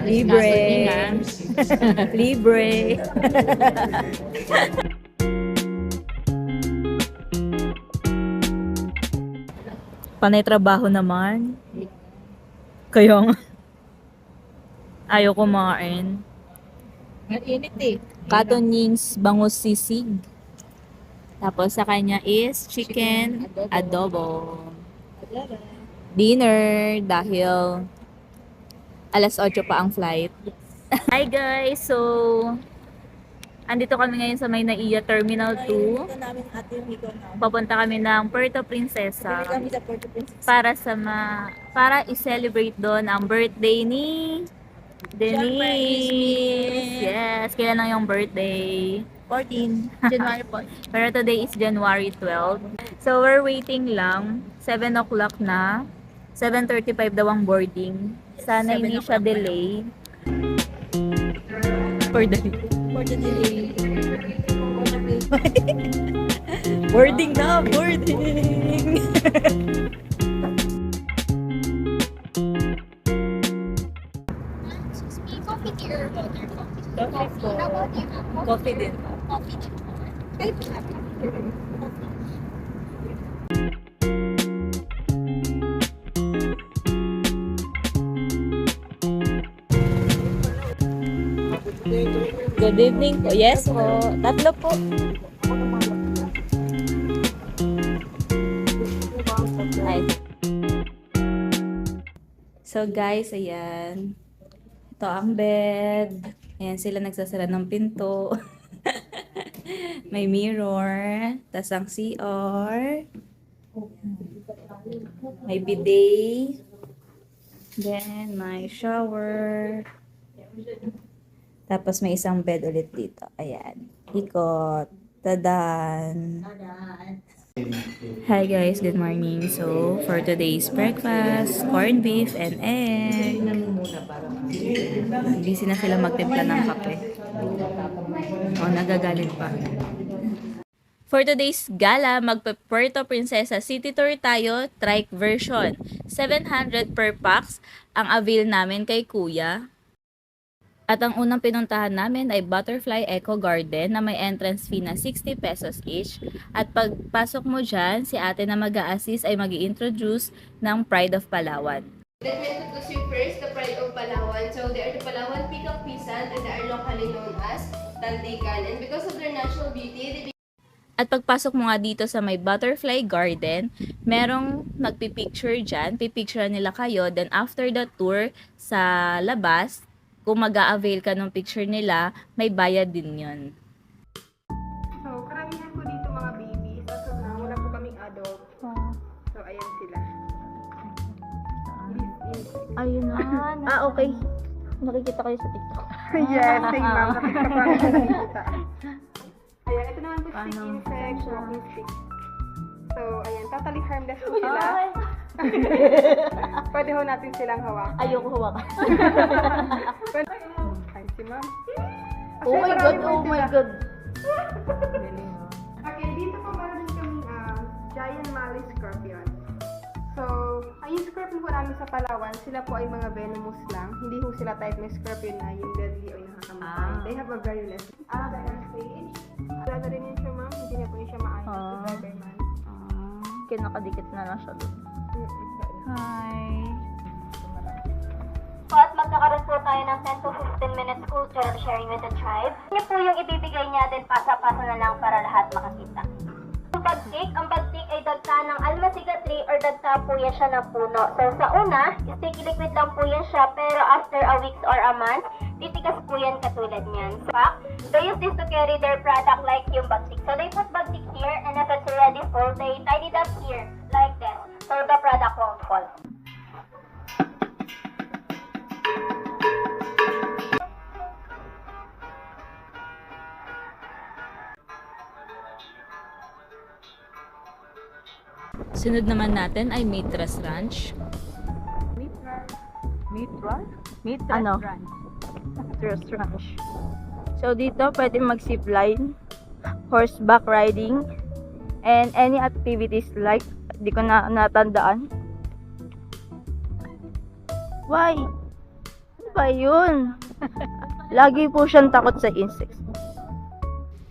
Libre. Libre. Libre. Panay trabaho naman. Kaya nga. Ayaw kumain. Ang init eh. Katonings bangus sisig. Tapos sa kanya is chicken adobo. Dinner dahil alas 8 pa ang flight. Hi guys! So, andito kami ngayon sa May Naiya Terminal 2. Papunta kami ng Puerto Princesa para i-celebrate doon ang birthday ni Denise. Yes, kailan lang yung birthday? 14. January 14. Pero today is January 12. So, we're waiting lang. 7 o'clock na. 7:35 daw ang boarding. Sana hindi siya delay. For the delay. boarding na! Boarding! Coffee tea or water coffee? Coffee po. How about you? Coffee din. Coffee tea. Kahit Good evening po. Yes po. Tatlo po. Ay. So guys, ayan. Ito ang bed. Ayan sila nagsasara ng pinto. May mirror. Tas ang CR. May bidet. Then, may shower. Tapos may isang bed ulit dito. Ayan. Ikot. Tadan. Hi guys, good morning. So, for today's breakfast, corned beef and egg. Busy na sila magtimpla ng kape. O, nagagalit pa. For today's gala, magpa-Puerto Princesa City Tour tayo, trike version. 700 per pax ang avail namin kay Kuya. At ang unang pinuntahan namin ay Butterfly Eco Garden na may entrance fee na 60 pesos each. At pagpasok mo dyan, si ate na mag-a-assist ay mag-i-introduce ng Pride of Palawan. Let me introduce you first the Pride of Palawan. So they are the Palawan Peacock Peasant and they are locally known as Tantican. And because of their natural beauty, At pagpasok mo nga dito sa may Butterfly Garden, merong nagpipicture dyan, pipicture nila kayo, then after the tour sa labas, kung mag-a-avail ka ng picture nila, may bayad din yun. so karamihan po dito mga babies. As of now, wala po kaming adult. So ayan sila. Ayun na. Okay. Nakikita kayo sa TikTok. Yes, same ma'am. Nakita ko ang nakikita. Ayan, ito naman po stick insect, walking stick. So ayan, totally harmless po sila. Pwede ho natin silang hawakan. Ayoko hawakan. Ay, si ma'am. Oh my God, oh my God. Okay, dito po meron din kaming giant Malay scorpion. So, ang yung scorpion po namin sa Palawan, sila po ay mga venomous lang. Hindi po sila type ng scorpion na yung deadly o yung nakakamatay. They have a virulence. Second stage. Wala na rin yun siya, ma'am. Hindi na po yun siya maayos. Driver man. Kinakadikit na lang siya doon. Hi. po at magkakaroon po tayo ng 10 to 15 minutes cultural sharing with the tribe. Ano po yung ibibigay niya din pasa-pasa na lang para lahat makakita. Ang pag-take ay dagsa ng almasiga tree or dagsa po yan siya ng puno. So sa una, sticky liquid lang po yan siya pero after a week or a month, titigas po yan katulad niyan. So, they use this to carry their product like yung bagsik. So they put bagsik here and if it's ready full, they tied it up here like that. So the product won't fall. Sunod naman natin ay Mitras Ranch. Ano? Mitras Ranch. So dito pwede mag-zipline, horseback riding, and any activities like, di ko na natandaan. Why? Ano pa yun. Lagi po siyang takot sa insects.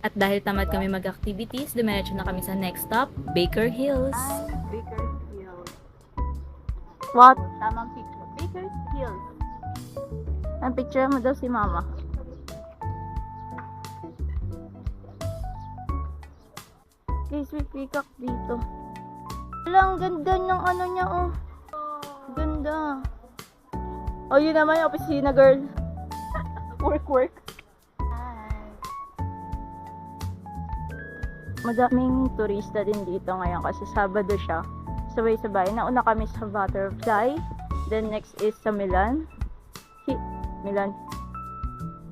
At dahil tamad kami mag-activities, dumiretso na kami sa next stop, Baker Hills. Bakersfield. What? Tamang picture. Bakersfield. Ang picture mo daw si mama. Guys, may peacock dito. Wala, ang ganda ng ano niya, oh. Ganda. Oh, yun naman yung opisina, girl. Work. Madaming turista din dito ngayon kasi Sabado siya. Sabay-sabay. Nauna kami sa Butterfly. Then next is sa Milan. Milan?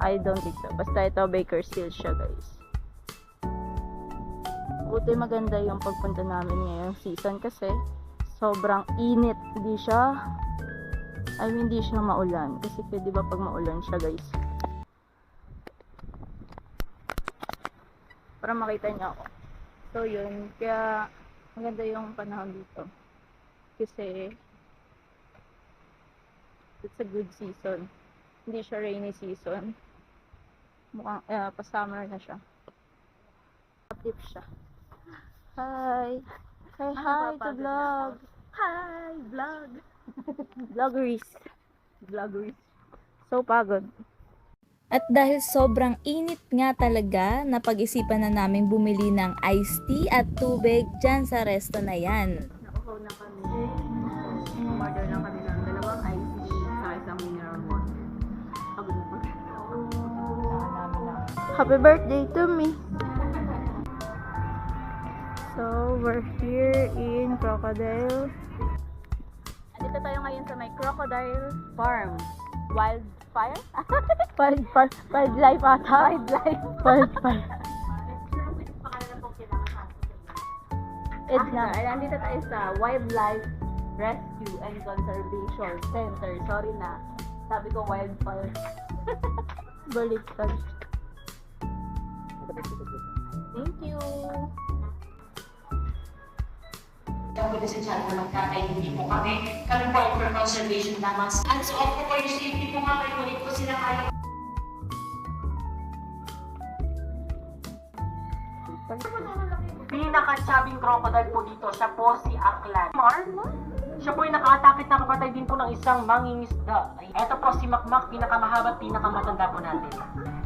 I don't think so. Basta ito, Bakersfield siya, guys. Buti maganda yung pagpunta namin ngayong season kasi sobrang init. Hindi siya maulan. Kasi di ba pag maulan siya, guys? Para makita niyo ako. So, yun. Kaya, maganda yung panahon dito. Kasi, it's a good season. Hindi siya rainy season. Mukhang, pa-summer na siya. Active siya. Hi! Say hi to vlog! Hi, vlog. Vloggeries. So pagod. At dahil sobrang init nga talaga, napag-isipan na namin bumili ng iced tea at tubig dyan sa resto na yan. Nakuhaw na kami. Order lang kami ng dalawang iced tea sa isang mineral water. Pagod na pagod. Happy birthday to me! So, we're here in Crocodile. Andito tayo ngayon sa may Crocodile Farm. Wildlife ata? Wildlife. Edna. Andito tayo sa Wildlife Rescue and Conservation Center. Sorry na. Sabi ko wildfire. Baliktad. Thank you. Pwede sa dyan na magkakaintindi po kami. Kami po ay for conservation lamang. And so, opo po yung safety po nga kayo. Ngunit po sila kaya. Pinaka-chabing crocodile po dito, siya po si Aklan. Siya po ay nakaatakit na kapatay din po ng isang mangingisda. Ito po si Makmak, pinakamahaba at pinakamatanda po natin.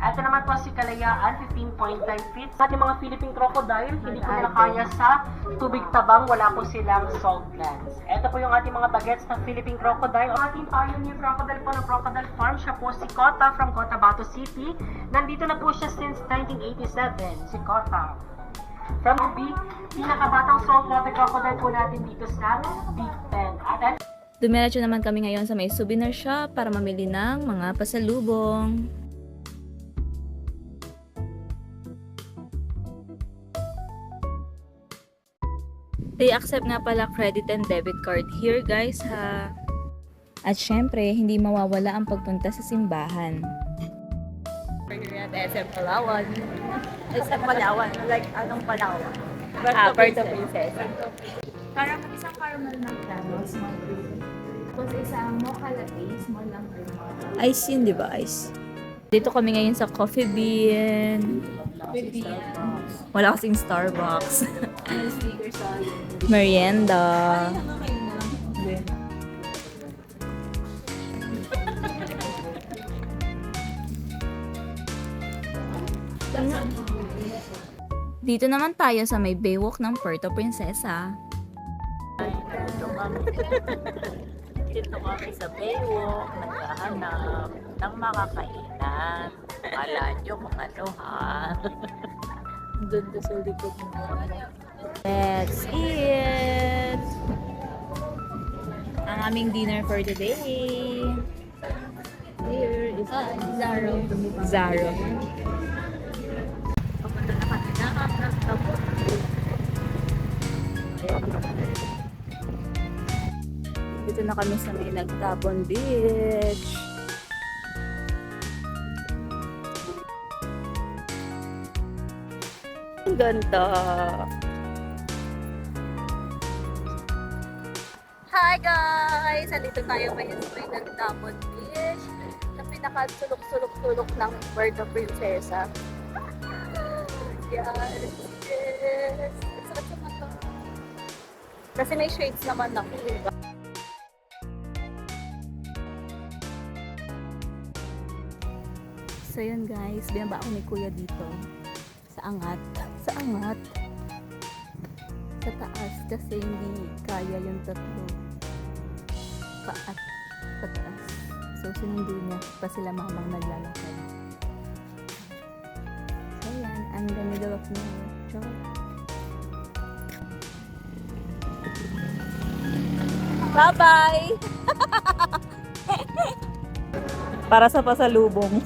Ito naman po si Kalayaan, 15.5 feet. Sa ating mga Philippine crocodile, hindi po nila kaya sa tubig tabang, wala po silang salt glands. Ito po yung ating mga bagets ng Philippine crocodile. Ang ating pioneer crocodile po ng Crocodile Farm, siya po si Kota from Cotabato City. Nandito na po siya since 1987, si Kota. From Big, pinakabatang saltwater crocodile po natin dito sa Big Bend. At Dumiretso naman kami ngayon sa may souvenir shop para mamili ng mga pasalubong. They accept nga pala credit and debit card here, guys, ha. At syempre, hindi mawawala ang pagpunta sa simbahan. SM Palawan. SM Palawan. Like, anong Palawan? Puerto Princesa. Isang caramel McDonald's, small cream. Tapos isang mocha latte, small lang cream. Ice yun, di ba? Ice. Dito kami ngayon sa Coffee Bean. Wala kasing Starbucks. Speaker solid. Merienda. Dito naman tayo sa may Baywalk ng Puerto Princesa. Dito kami sa Baywalk, naghahanap ng makakainan. Kala nyo kung ano, ha? Doon ka sa likod mo. Let's eat! Ang aming dinner for today. Here is Zaro. Zaro. Papunta na kami na tapos. Dito na kami sa may Nagtabon Beach. Ang ganda! Hi guys! Andito tayo ngayon sa may Nagtabon Beach. pinaka-sulok-sulok-sulok ng Puerto Princesa. Yes, yes. Sarap sa mata. Kasi may shades naman ako, diba? So yun guys, binaba ako ni Kuya dito. Sa angat. Sa angat. Sa taas kasi hindi kaya yung tatlo. Paat. Pataas. So sinundo niya pa sila mamang naglalakad. So yan, I'm the middle of nowhere. Char. Bye-bye! Para sa pasalubong.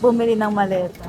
Bumili ng maleta.